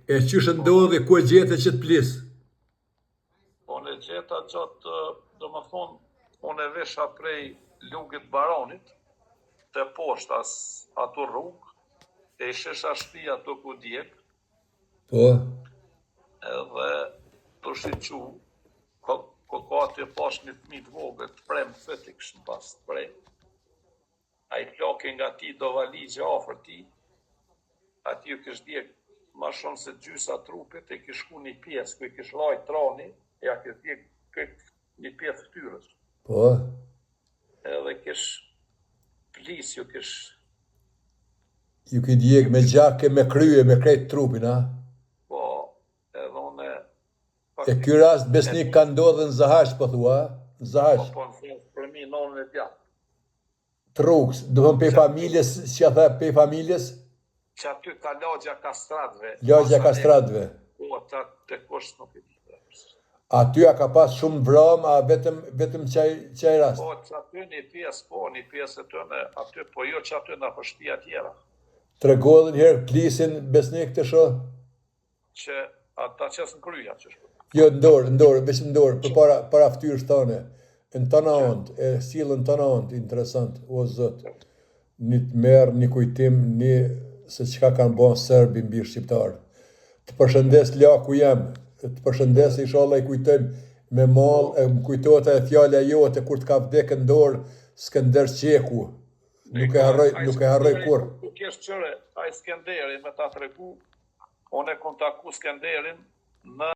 E qysh ndodhi, ku e gjete që të plis? Unë e gjeta gjatë, do më thonë, unë e vesha prej lugit baronit, të poshtas ato rrugë, e shesha shtëpia ato ku djeg, Po, edhe të shiqu, ka të pash një fëmijë të vogël, të prem fëti këshën pas të prej. A i plake nga ti do valigje afër ti, ati ju kish djeg ma shumë se gjysa trupit, e kish shku një pjesë, ku i kish lajt trani, ja kish djeg një pjesë ftyrës. po. Edhe kish plis, ju kish... Ju ki djeg me gjake, me krye, me krejt trupin, a? Po, edhe une... E ky rast besnik ka ndodhur në Zahaq, po thua, në Zahaq. Po, në fund, për mi nonën e djatë. Të rrugës, do thënë pe familjes, që tha pe familjes? Që aty ka lagja kastratëve. Lagja kastratëve. Po, të kush nuk e di. Aty a ka pas shumë vram, a vetëm qaj rast? Po, që aty një pjesë e tëne, aty, po jo që aty në pështia tjera. Tregodhin herë plisin besnik të shoh? Që ata qesën kryja që shpër. Jo, ndorë, veç ndorë, për para ftyrës tane. Në tëna ondë, e silën tëna ondë, interesant, o zëtë. Një të merë, një kujtim, një se qka kanë bon Serbi mbi shqiptarë. Të përshëndes la ku jam, të përshëndes inshallah i kujtojmë me malë, më kujtojta e fjallja jote kur të ka vdekë ndorë Skënder Qeku. Nuk e harroj kur. Nuk jesh qëre, a i Skënderi me ta tregu, unë e kontaku Skënderin në